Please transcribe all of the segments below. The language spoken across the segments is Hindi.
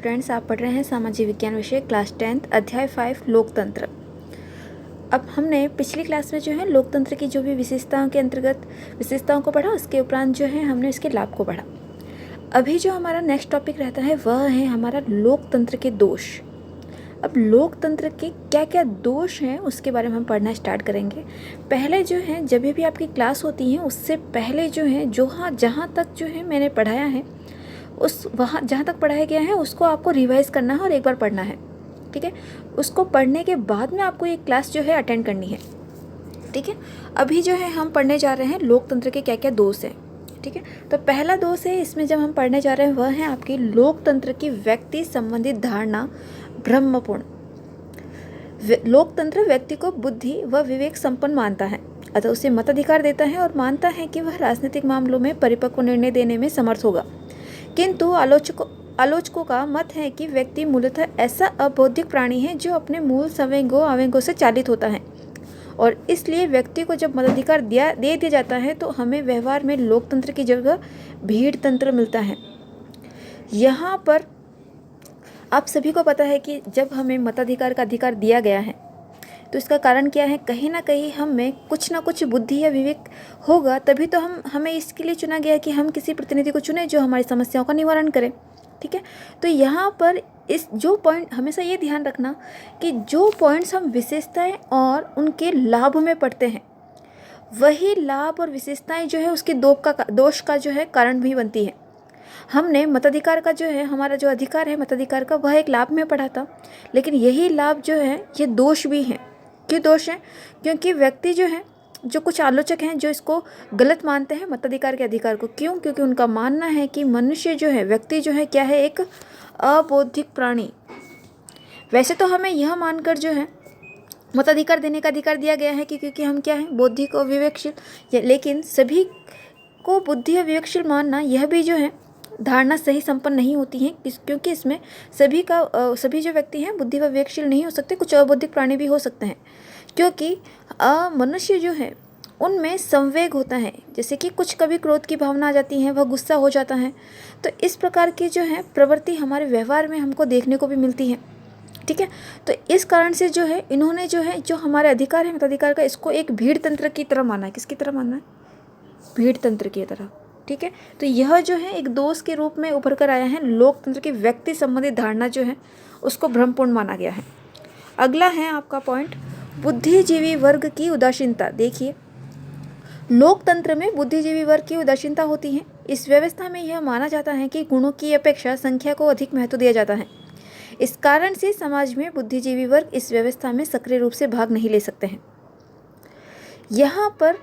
स्टूडेंट्स, आप पढ़ रहे हैं सामाजिक विज्ञान विषय क्लास 10 अध्याय 5 लोकतंत्र। अब हमने पिछली क्लास में जो है लोकतंत्र की जो भी विशेषताओं के अंतर्गत विशेषताओं को पढ़ा, उसके उपरांत जो है हमने इसके लाभ को पढ़ा। अभी जो हमारा नेक्स्ट टॉपिक रहता है वह है हमारा लोकतंत्र के दोष। अब लोकतंत्र के क्या क्या दोष हैं उसके बारे में हम पढ़ना स्टार्ट करेंगे। पहले जो है जब भी आपकी क्लास होती है उससे पहले जो है जहाँ तक जो है मैंने पढ़ाया है वहाँ जहाँ तक पढ़ाया गया है उसको आपको रिवाइज़ करना है और एक बार पढ़ना है, ठीक है। उसको पढ़ने के बाद में आपको ये क्लास जो है अटेंड करनी है, ठीक है। अभी जो है हम पढ़ने जा रहे हैं लोकतंत्र के क्या क्या दोष हैं, ठीक है। तो पहला दोष है इसमें जब हम पढ़ने जा रहे हैं वह है आपकी लोकतंत्र की व्यक्ति संबंधित धारणा भ्रमपूर्ण। लोकतंत्र व्यक्ति को बुद्धि व विवेक संपन्न मानता है, अतः उसे मताधिकार देता है और मानता है कि वह राजनीतिक मामलों में परिपक्व निर्णय देने में समर्थ होगा। किंतु आलोचकों का मत है कि व्यक्ति मूलतः ऐसा अबौद्धिक प्राणी है जो अपने मूल आवेगों से चालित होता है और इसलिए व्यक्ति को जब मताधिकार दे दिया जाता है तो हमें व्यवहार में लोकतंत्र की जगह भीड़ तंत्र मिलता है। यहाँ पर आप सभी को पता है कि जब हमें मताधिकार का अधिकार दिया गया है तो इसका कारण क्या है, कहीं ना कहीं हमें कुछ ना कुछ बुद्धि या विवेक होगा, तभी तो हमें इसके लिए चुना गया कि हम किसी प्रतिनिधि को चुने जो हमारी समस्याओं का निवारण करे, ठीक है। तो यहाँ पर इस जो पॉइंट हमेशा ये ध्यान रखना कि जो पॉइंट्स हम विशेषताएं और उनके लाभ में पढ़ते हैं वही लाभ और विशेषताएं जो है उसके दोष का जो है कारण भी बनती है। हमने मताधिकार का जो है हमारा जो अधिकार है मताधिकार का वह एक लाभ में पढ़ा था, लेकिन यही लाभ जो है ये दोष भी हैं। क्यों दोष हैं? क्योंकि व्यक्ति जो है जो कुछ आलोचक हैं जो इसको गलत मानते हैं मताधिकार के अधिकार को। क्यों? क्योंकि उनका मानना है कि मनुष्य जो है व्यक्ति जो है क्या है, एक अबौद्धिक प्राणी। वैसे तो हमें यह मानकर जो है मताधिकार देने का अधिकार दिया गया है कि क्योंकि हम क्या है बौद्धिक और विवेकशील, लेकिन सभी को बुद्धि और विवेकशील मानना यह भी जो है धारणा सही संपन्न नहीं होती है, क्योंकि इसमें सभी जो व्यक्ति हैं बुद्धि व विवेकशील नहीं हो सकते, कुछ अबौद्धिक प्राणी भी हो सकते हैं। क्योंकि मनुष्य जो है उनमें संवेग होता है, जैसे कि कुछ कभी क्रोध की भावना आ जाती है, वह गुस्सा हो जाता है। तो इस प्रकार की जो है प्रवृत्ति हमारे व्यवहार में हमको देखने को भी मिलती है, ठीक है। तो इस कारण से जो है इन्होंने जो है जो हमारे अधिकार है मताधिकार का, इसको एक भीड़ तंत्र की तरह माना है। किसकी तरह माना है? भीड़ तंत्र की तरह, ठीक है। तो यह जो है एक दोष के रूप में उभर कर आया है। लोकतंत्र की व्यक्ति संबंधित धारणा जो है उसको भ्रमपूर्ण माना गया है। अगला है आपका पॉइंट, बुद्धिजीवी वर्ग की उदासीनता। देखिए, लोकतंत्र में बुद्धिजीवी वर्ग की उदासीनता होती है। इस व्यवस्था में यह माना जाता है कि गुणों की अपेक्षा संख्या को अधिक महत्व दिया जाता है। इस कारण से समाज में बुद्धिजीवी वर्ग इस व्यवस्था में सक्रिय रूप से भाग नहीं ले सकते हैं। यहाँ पर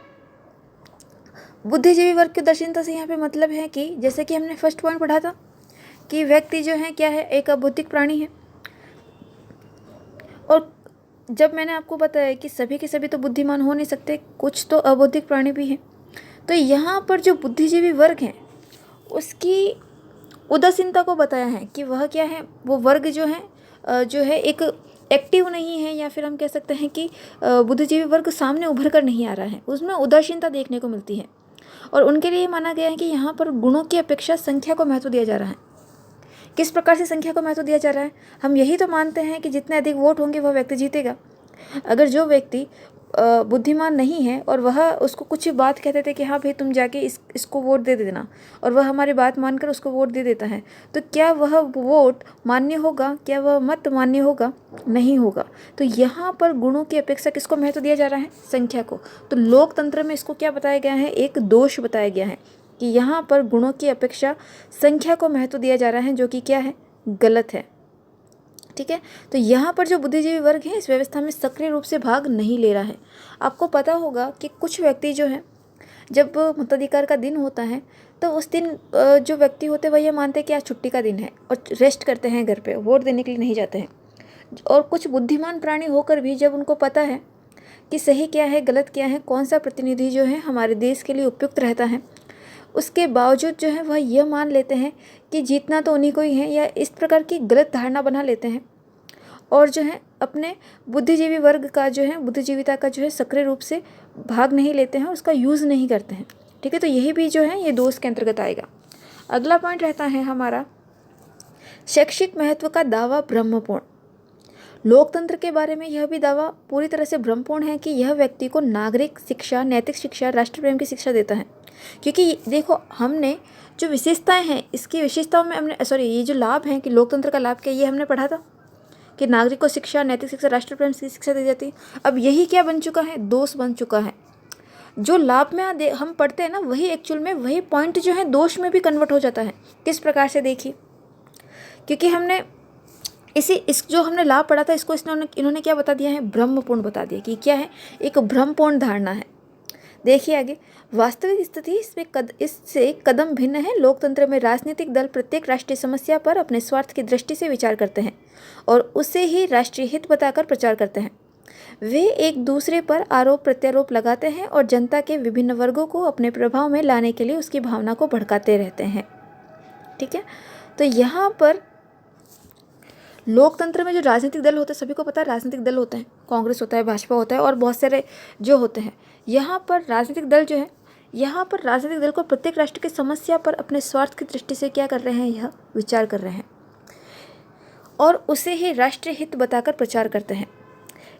बुद्धिजीवी वर्ग की उदासीनता से यहाँ पे मतलब है कि जैसे कि हमने फर्स्ट पॉइंट पढ़ा था कि व्यक्ति जो है क्या है, एक अबौद्धिक प्राणी है। और जब मैंने आपको बताया कि सभी के सभी तो बुद्धिमान हो नहीं सकते, कुछ तो अबौद्धिक प्राणी भी हैं। तो यहाँ पर जो बुद्धिजीवी वर्ग हैं उसकी उदासीनता को बताया है कि वह क्या है, वो वर्ग जो है एक एक्टिव नहीं है, या फिर हम कह सकते हैं कि बुद्धिजीवी वर्ग सामने उभर कर नहीं आ रहा है, उसमें उदासीनता देखने को मिलती है। और उनके लिए माना गया है कि यहाँ पर गुणों की अपेक्षा संख्या को महत्व दिया जा रहा है। किस प्रकार से संख्या को महत्व दिया जा रहा है? हम यही तो मानते हैं कि जितने अधिक वोट होंगे वह व्यक्ति जीतेगा। अगर जो व्यक्ति बुद्धिमान नहीं है और वह उसको कुछ बात कहते थे कि हाँ भाई तुम जाके इसको वोट दे देना, और वह हमारी बात मानकर उसको वोट दे देता है, तो क्या वह वोट मान्य होगा? क्या वह मत मान्य होगा? नहीं होगा। तो यहाँ पर गुणों की अपेक्षा किसको महत्व दिया जा रहा है? संख्या को। तो लोकतंत्र में इसको क्या बताया गया है? एक दोष बताया गया है कि यहाँ पर गुणों की अपेक्षा संख्या को महत्व दिया जा रहा है, जो कि क्या है, गलत है, ठीक है। तो यहाँ पर जो बुद्धिजीवी वर्ग है इस व्यवस्था में सक्रिय रूप से भाग नहीं ले रहा है। आपको पता होगा कि कुछ व्यक्ति जो है जब मताधिकार का दिन होता है तो उस दिन जो व्यक्ति होते हैं वह ये मानते हैं कि आज छुट्टी का दिन है और रेस्ट करते हैं घर पे, वोट देने के लिए नहीं जाते हैं। और कुछ बुद्धिमान प्राणी होकर भी जब उनको पता है कि सही क्या है गलत क्या है, कौन सा प्रतिनिधि जो है हमारे देश के लिए उपयुक्त रहता है, उसके बावजूद जो है वह यह मान लेते हैं कि जीतना तो उन्हीं को ही है, या इस प्रकार की गलत धारणा बना लेते हैं और जो है अपने बुद्धिजीवी वर्ग का जो है बुद्धिजीविता का जो है सक्रिय रूप से भाग नहीं लेते हैं, उसका यूज़ नहीं करते हैं, ठीक है। तो यही भी जो है ये दोष के अंतर्गत आएगा। अगला पॉइंट रहता है हमारा शैक्षिक महत्व का दावा भ्रमपूर्ण। लोकतंत्र के बारे में यह भी दावा पूरी तरह से भ्रमपूर्ण है कि यह व्यक्ति को नागरिक शिक्षा, नैतिक शिक्षा, राष्ट्र प्रेम की शिक्षा देता है। क्योंकि देखो, हमने जो विशेषताएं हैं, इसकी विशेषताओं में हमने ये जो लाभ हैं कि लोकतंत्र का लाभ क्या, ये हमने पढ़ा था कि नागरिक को शिक्षा, नैतिक शिक्षा, राष्ट्र प्रेम की शिक्षा दी जाती है। अब यही क्या बन चुका है, दोष बन चुका है। जो लाभ में हम पढ़ते हैं ना, वही एक्चुअल में वही पॉइंट जो है दोष में भी कन्वर्ट हो जाता है। किस प्रकार से, देखिए, क्योंकि हमने इस जो हमने लाभ पढ़ा था, इसको इन्होंने क्या बता दिया है, भ्रमपूर्ण बता दिया कि क्या है, एक भ्रमपूर्ण धारणा है। देखिए आगे, वास्तविक स्थिति इससे कदम भिन्न है। लोकतंत्र में राजनीतिक दल प्रत्येक राष्ट्रीय समस्या पर अपने स्वार्थ की दृष्टि से विचार करते हैं और उसे ही राष्ट्रीय हित बताकर प्रचार करते हैं। वे एक दूसरे पर आरोप प्रत्यारोप लगाते हैं और जनता के विभिन्न वर्गों को अपने प्रभाव में लाने के लिए उसकी भावना को भड़काते रहते हैं। ठीक है, तो यहाँ पर लोकतंत्र में जो राजनीतिक दल होते हैं, सभी को पता है राजनीतिक दल होते हैं, कांग्रेस होता है, भाजपा होता है और बहुत सारे जो होते हैं। यहाँ पर राजनीतिक दल जो है, यहाँ पर राजनीतिक दल को प्रत्येक राष्ट्र की समस्या पर अपने स्वार्थ की दृष्टि से क्या कर रहे हैं, यह विचार कर रहे हैं और उसे ही राष्ट्रीय हित बताकर प्रचार करते हैं।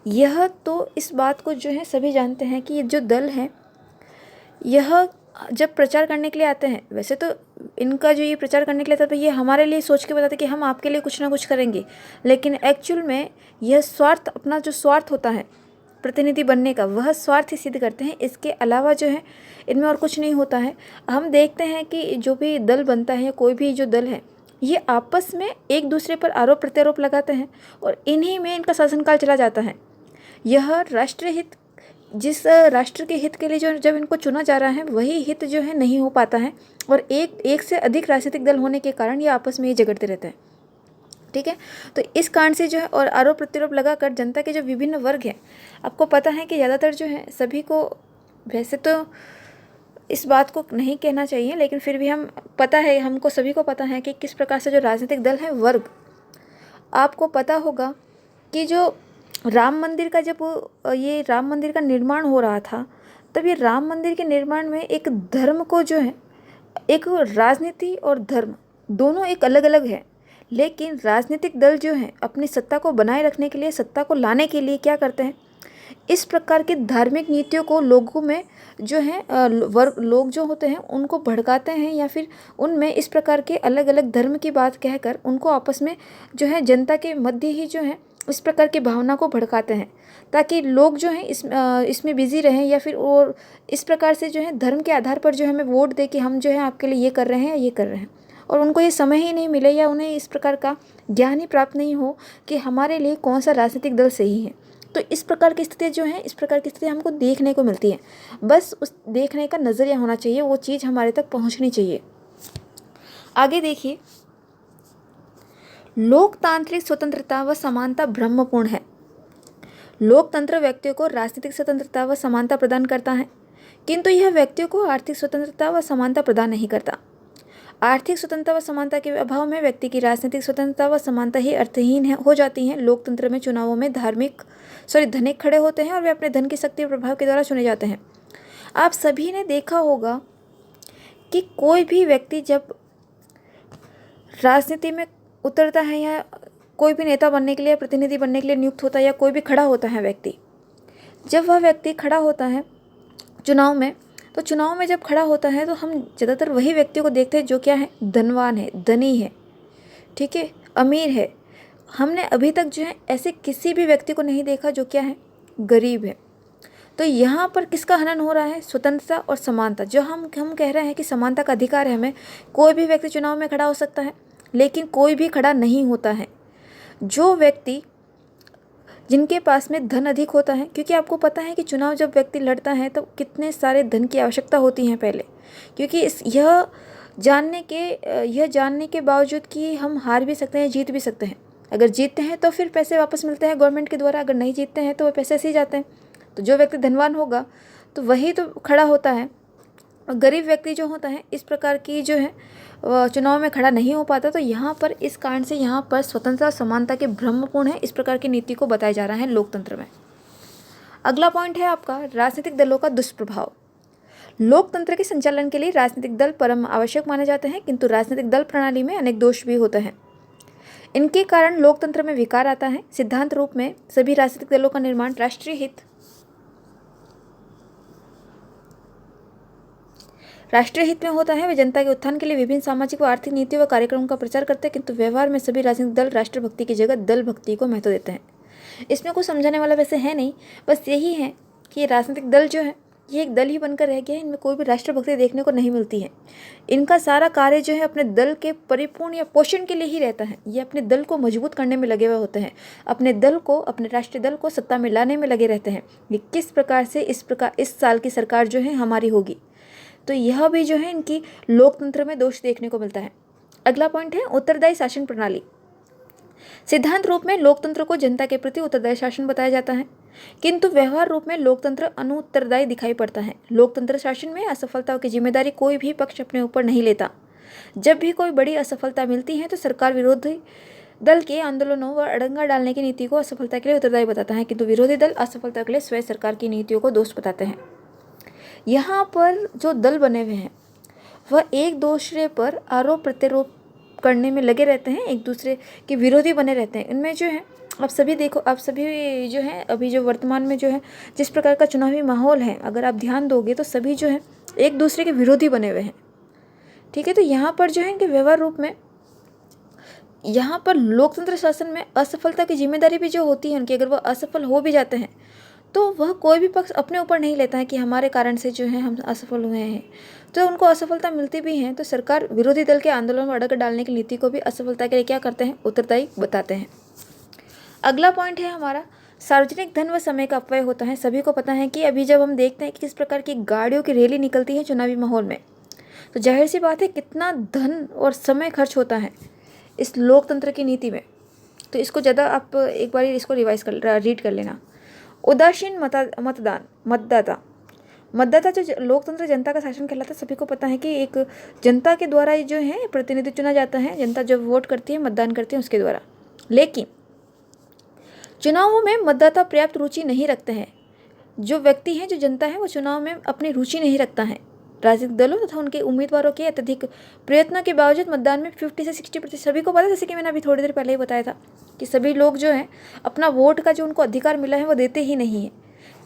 यह तो इस बात को जो है सभी जानते हैं कि ये जो दल है, यह जब प्रचार करने के लिए आते हैं, वैसे तो इनका जो ये प्रचार करने के लिए आता है, ये हमारे लिए सोच के बताते कि हम आपके लिए कुछ ना कुछ करेंगे, लेकिन एक्चुअल में यह स्वार्थ, अपना जो स्वार्थ होता है प्रतिनिधि बनने का, वह स्वार्थ ही सिद्ध करते हैं। इसके अलावा जो है इनमें और कुछ नहीं होता है। हम देखते हैं कि जो भी दल बनता है या कोई भी जो दल है, ये आपस में एक दूसरे पर आरोप प्रत्यारोप लगाते हैं और इन्हीं में इनका शासनकाल चला जाता है। यह राष्ट्रीय हित, जिस राष्ट्र के हित के लिए जो जब इनको चुना जा रहा है, वही हित जो है नहीं हो पाता है और एक से अधिक राजनीतिक दल होने के कारण ये आपस में ही झगड़ते रहते हैं। ठीक है, तो इस कारण से जो है और आरोप प्रत्यारोप लगाकर जनता के जो विभिन्न वर्ग हैं, आपको पता है कि ज़्यादातर जो है सभी को, वैसे तो इस बात को नहीं कहना चाहिए, लेकिन फिर भी हमको सभी को पता है कि किस प्रकार से जो राजनीतिक दल है, वर्ग, आपको पता होगा कि जो राम मंदिर का, जब ये राम मंदिर का निर्माण हो रहा था, तब ये राम मंदिर के निर्माण में एक धर्म को जो है, एक राजनीति और धर्म दोनों एक अलग अलग है, लेकिन राजनीतिक दल जो है अपनी सत्ता को बनाए रखने के लिए, सत्ता को लाने के लिए क्या करते हैं, इस प्रकार की धार्मिक नीतियों को लोगों में जो है लोग जो होते हैं उनको भड़काते हैं या फिर उनमें इस प्रकार के अलग अलग धर्म की बात कहकर उनको आपस में जो है जनता के मध्य ही जो है इस प्रकार की भावना को भड़काते हैं, ताकि लोग जो हैं इसमें बिजी रहें या फिर और इस प्रकार से जो है धर्म के आधार पर जो हमें वोट दे कि हम जो है आपके लिए ये कर रहे हैं या ये कर रहे हैं, और उनको ये समय ही नहीं मिले या उन्हें इस प्रकार का ज्ञान ही प्राप्त नहीं हो कि हमारे लिए कौन सा राजनीतिक दल सही है। तो इस प्रकार की स्थिति जो है, इस प्रकार की स्थिति हमको देखने को मिलती है। बस उस देखने का नज़रिया होना चाहिए, वो चीज़ हमारे तक पहुंचनी चाहिए। आगे देखिए, लोकतांत्रिक स्वतंत्रता व समानता भ्रमपूर्ण है। लोकतंत्र व्यक्तियों को राजनीतिक स्वतंत्रता व समानता प्रदान करता है, किंतु यह व्यक्तियों को आर्थिक स्वतंत्रता व समानता प्रदान नहीं करता। आर्थिक स्वतंत्रता व समानता के अभाव में व्यक्ति की राजनीतिक स्वतंत्रता व समानता ही अर्थहीन हो जाती हैं। लोकतंत्र में चुनावों में धनिक खड़े होते हैं और वे अपने धन की शक्ति और प्रभाव के द्वारा चुने जाते हैं। आप सभी ने देखा होगा कि कोई भी व्यक्ति जब राजनीति में उतरता है या कोई भी नेता बनने के लिए, प्रतिनिधि बनने के लिए नियुक्त होता है या कोई भी खड़ा होता है व्यक्ति, जब वह व्यक्ति खड़ा होता है चुनाव में, तो चुनाव में जब खड़ा होता है तो हम ज़्यादातर वही व्यक्तियों को देखते हैं जो क्या है, धनवान है, धनी है, ठीक है, अमीर है। हमने अभी तक जो है ऐसे किसी भी व्यक्ति को नहीं देखा जो क्या है, गरीब है। तो यहाँ पर किसका हनन हो रहा है, स्वतंत्रता और समानता। जो हम कह रहे हैं कि समानता का अधिकार है हमें, कोई भी व्यक्ति चुनाव में खड़ा हो सकता है, लेकिन कोई भी खड़ा नहीं होता है। जो व्यक्ति जिनके पास में धन अधिक होता है, क्योंकि आपको पता है कि चुनाव जब व्यक्ति लड़ता है तो कितने सारे धन की आवश्यकता होती है पहले, क्योंकि यह जानने के बावजूद कि हम हार भी सकते हैं, जीत भी सकते हैं। अगर जीतते हैं तो फिर पैसे वापस मिलते हैं गवर्नमेंट के द्वारा, अगर नहीं जीतते हैं तो वो पैसे ऐसे ही जाते हैं। तो जो व्यक्ति धनवान होगा तो वही तो खड़ा होता है, और गरीब व्यक्ति जो होता है इस प्रकार की जो है चुनाव में खड़ा नहीं हो पाता। तो यहाँ पर इस कारण से यहाँ पर स्वतंत्रता समानता के भ्रमपूर्ण है, इस प्रकार की नीति को बताया जा रहा है लोकतंत्र में। अगला पॉइंट है आपका राजनीतिक दलों का दुष्प्रभाव। लोकतंत्र के संचालन के लिए राजनीतिक दल परम आवश्यक माने जाते हैं, किंतु राजनीतिक दल प्रणाली में अनेक दोष भी होते हैं। इनके कारण लोकतंत्र में विकार आता है। सिद्धांत रूप में सभी राजनीतिक दलों का निर्माण राष्ट्रीय हित में होता है। वे जनता के उत्थान के लिए विभिन्न सामाजिक व आर्थिक नीतियों व कार्यक्रमों का प्रचार करते हैं, किंतु व्यवहार में सभी राजनीतिक दल राष्ट्रभक्ति की जगह दल भक्ति को महत्व देते हैं। इसमें कुछ समझाने वाला वैसे है नहीं, बस यही है कि राजनीतिक दल जो है ये एक दल ही बनकर रह गया है। इनमें कोई भी राष्ट्रभक्ति देखने को नहीं मिलती है। इनका सारा कार्य जो है अपने दल के परिपूर्ण या पोषण के लिए ही रहता है। ये अपने दल को मजबूत करने में लगे हुए होते हैं, अपने दल को, अपने राष्ट्रीय दल को सत्ता में लाने में लगे रहते हैं कि किस प्रकार से इस साल की सरकार जो है हमारी होगी। तो यह भी जो है इनकी लोकतंत्र में दोष देखने को मिलता है। अगला पॉइंट है उत्तरदायी शासन प्रणाली। सिद्धांत रूप में लोकतंत्र को जनता के प्रति उत्तरदायी शासन बताया जाता है, किंतु व्यवहार रूप में लोकतंत्र अनुत्तरदायी दिखाई पड़ता है। लोकतंत्र शासन में असफलताओं की जिम्मेदारी कोई भी पक्ष अपने ऊपर नहीं लेता। जब भी कोई बड़ी असफलता मिलती है तो सरकार विरोधी दल के आंदोलनों व अड़ंगा डालने की नीति को असफलता के लिए उत्तरदायी बताता है, किंतु विरोधी दल असफलता के लिए स्वयं सरकार की नीतियों को दोष बताते हैं। यहाँ पर जो दल बने हुए हैं वह एक दूसरे पर आरोप प्रत्यारोप करने में लगे रहते हैं, एक दूसरे के विरोधी बने रहते हैं। इनमें जो है आप सभी देखो, आप सभी जो है अभी जो वर्तमान में जो है जिस प्रकार का चुनावी माहौल है, अगर आप ध्यान दोगे तो सभी जो है एक दूसरे के विरोधी बने हुए हैं। ठीक है, तो यहाँ पर जो है इनके व्यवहार रूप में यहाँ पर लोकतंत्र शासन में असफलता की जिम्मेदारी भी जो होती है उनकी, अगर वह असफल हो भी जाते हैं तो वह कोई भी पक्ष अपने ऊपर नहीं लेता है कि हमारे कारण से जो है हम असफल हुए हैं। तो उनको असफलता मिलती भी है तो सरकार विरोधी दल के आंदोलन में अड़ंगा डालने की नीति को भी असफलता के लिए क्या करते हैं, उत्तरदायी बताते हैं। अगला पॉइंट है हमारा सार्वजनिक धन व समय का अपव्यय होता है। सभी को पता है कि अभी जब हम देखते हैं कि किस प्रकार की गाड़ियों की रैली निकलती है चुनावी माहौल में, तो जाहिर सी बात है कितना धन और समय खर्च होता है इस लोकतंत्र की नीति में। तो इसको ज़्यादा आप एक बार इसको रीड कर लेना। उदासीन मतदाता जो लोकतंत्र जनता का शासन कहलाता है। सभी को पता है कि एक जनता के द्वारा जो है प्रतिनिधि चुना जाता है। जनता जब वोट करती है, मतदान करती है उसके द्वारा, लेकिन चुनावों में मतदाता पर्याप्त रुचि नहीं रखते हैं। जो व्यक्ति है, जो जनता है, वो चुनाव में अपनी रुचि नहीं रखता है। राजनीतिक दलों तथा उनके उम्मीदवारों के अत्यधिक प्रयत्नों के बावजूद मतदान में 50 से 60% सभी को पता है, जैसे कि मैंने अभी थोड़ी देर पहले ही बताया था कि सभी लोग जो हैं अपना वोट का जो उनको अधिकार मिला है वो देते ही नहीं है।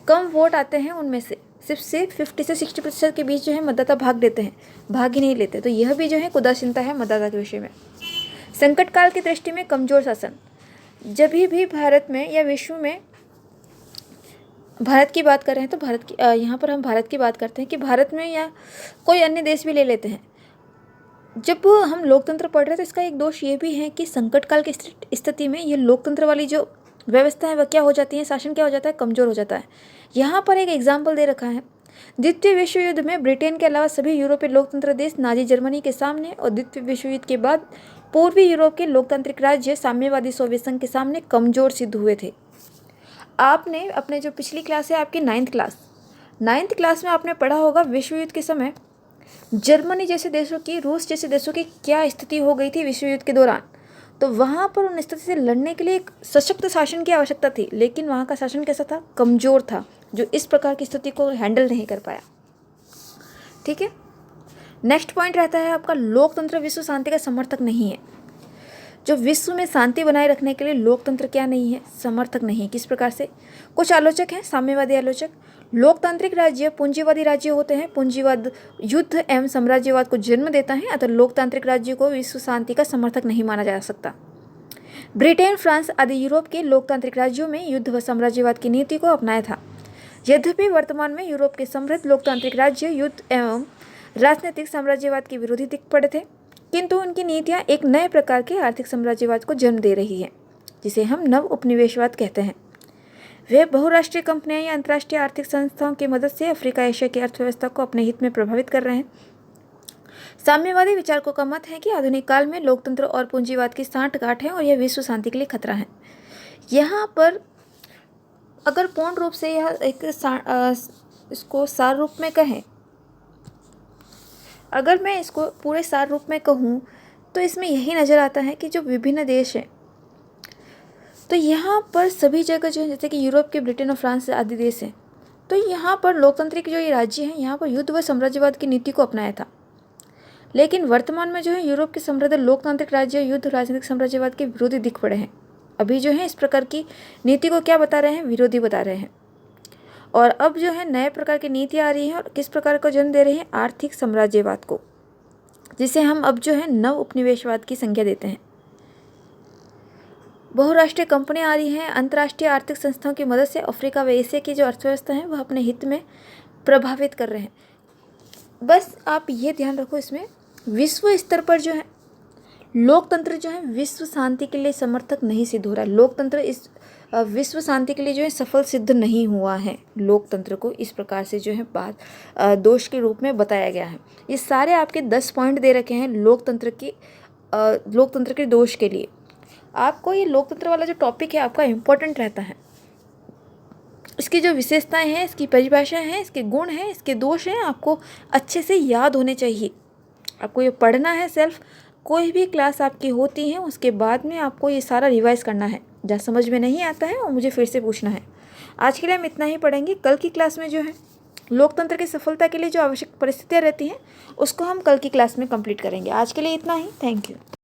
कम वोट आते हैं, उनमें से सिर्फ 50 से 60% के बीच जो है मतदाता भाग देते हैं, भाग ही नहीं लेते। तो यह भी जो है उदासीनता है मतदाता के विषय में। संकट काल की दृष्टि में कमजोर शासन। जब भी भारत में या विश्व में, भारत की बात कर रहे हैं तो यहाँ पर हम भारत की बात करते हैं कि भारत में या कोई अन्य देश भी ले लेते हैं, जब हम लोकतंत्र पढ़ रहे हैं तो इसका एक दोष ये भी है कि संकट काल की स्थिति में ये लोकतंत्र वाली जो व्यवस्था है वह क्या हो जाती है, शासन क्या हो जाता है, कमज़ोर हो जाता है। यहाँ पर एक एग्जाम्पल दे रखा है। द्वितीय विश्व युद्ध में ब्रिटेन के अलावा सभी यूरोपीय लोकतंत्र देश नाजी जर्मनी के सामने और द्वितीय विश्व युद्ध के बाद पूर्वी यूरोप के लोकतांत्रिक राज्य साम्यवादी सोवियत संघ के सामने कमज़ोर सिद्ध हुए थे। आपने अपने जो पिछली क्लास है आपकी 9th क्लास में आपने पढ़ा होगा विश्व युद्ध के समय जर्मनी जैसे देशों की, रूस जैसे देशों की क्या स्थिति हो गई थी विश्व युद्ध के दौरान। तो वहाँ पर उन स्थिति से लड़ने के लिए एक सशक्त शासन की आवश्यकता थी, लेकिन वहाँ का शासन कैसा था, कमज़ोर था, जो इस प्रकार की स्थिति को हैंडल नहीं कर पाया। ठीक है, नेक्स्ट पॉइंट रहता है आपका लोकतंत्र विश्व शांति का समर्थक नहीं है। जो विश्व में शांति बनाए रखने के लिए लोकतंत्र क्या नहीं है, समर्थक नहीं है। किस प्रकार से? कुछ आलोचक हैं साम्यवादी आलोचक, लोकतांत्रिक राज्य पूंजीवादी राज्य होते हैं। पूंजीवाद युद्ध एवं साम्राज्यवाद को जन्म देता है, अतः लोकतांत्रिक राज्य को विश्व शांति का समर्थक नहीं माना जा सकता। ब्रिटेन, फ्रांस आदि यूरोप के लोकतांत्रिक राज्यों में युद्ध व साम्राज्यवाद की नीति को अपनाया था। यद्यपि वर्तमान में यूरोप के समृद्ध लोकतांत्रिक राज्य युद्ध एवं राजनीतिक साम्राज्यवाद के विरोधी दिख पड़े थे, किंतु उनकी नीतियाँ एक नए प्रकार के आर्थिक साम्राज्यवाद को जन्म दे रही है, जिसे हम नव उपनिवेशवाद कहते हैं। वे बहुराष्ट्रीय कंपनियां या अंतर्राष्ट्रीय आर्थिक संस्थाओं की मदद से अफ्रीका एशिया की अर्थव्यवस्था को अपने हित में प्रभावित कर रहे हैं। साम्यवादी विचारकों का मत है कि आधुनिक काल में लोकतंत्र और पूंजीवाद की सांठगांठ है और यह विश्व शांति के लिए खतरा है। यहाँ पर अगर पूर्ण रूप से यह एक इसको सार रूप में कहें, अगर मैं इसको पूरे सार रूप में कहूँ तो इसमें यही नज़र आता है कि जो विभिन्न देश हैं, तो यहाँ पर सभी जगह जो है, जैसे कि यूरोप के ब्रिटेन और फ्रांस आदि देश हैं, तो यहाँ पर लोकतांत्रिक जो ये राज्य हैं, यहाँ पर युद्ध व साम्राज्यवाद की नीति को अपनाया था। लेकिन वर्तमान में जो है यूरोप के समृद्ध लोकतांत्रिक राज्य युद्ध राजनीतिक साम्राज्यवाद के विरोधी दिख पड़े हैं। अभी जो है इस प्रकार की नीति को क्या बता रहे हैं, विरोधी बता रहे हैं। और अब जो है नए प्रकार की नीति आ रही है और किस प्रकार को जन्म दे रही है, आर्थिक साम्राज्यवाद को, जिसे हम अब जो है नव उपनिवेशवाद की संज्ञा देते हैं। बहुराष्ट्रीय कंपनियां आ रही हैं। अंतर्राष्ट्रीय आर्थिक संस्थाओं की मदद से अफ्रीका व एशिया की जो अर्थव्यवस्था है वह अपने हित में प्रभावित कर रहे हैं। बस आप ये ध्यान रखो, इसमें विश्व स्तर पर जो है लोकतंत्र जो है विश्व शांति के लिए समर्थक नहीं सिद्ध हो रहा है। लोकतंत्र इस विश्व शांति के लिए जो है सफल सिद्ध नहीं हुआ है। लोकतंत्र को इस प्रकार से जो है बात दोष के रूप में बताया गया है। ये सारे आपके 10 पॉइंट दे रखे हैं लोकतंत्र के दोष के लिए। आपको ये लोकतंत्र वाला जो टॉपिक है आपका इम्पोर्टेंट रहता है। इसकी जो विशेषताएं हैं, इसकी परिभाषाएं हैं, इसके गुण हैं, इसके दोष हैं, आपको अच्छे से याद होने चाहिए। आपको ये पढ़ना है सेल्फ। कोई भी क्लास आपकी होती है उसके बाद में आपको ये सारा रिवाइज करना है। जहाँ समझ में नहीं आता है और मुझे फिर से पूछना है। आज के लिए हम इतना ही पढ़ेंगे। कल की क्लास में जो है लोकतंत्र की सफलता के लिए जो आवश्यक परिस्थितियाँ रहती हैं उसको हम कल की क्लास में कंप्लीट करेंगे। आज के लिए इतना ही। Thank you.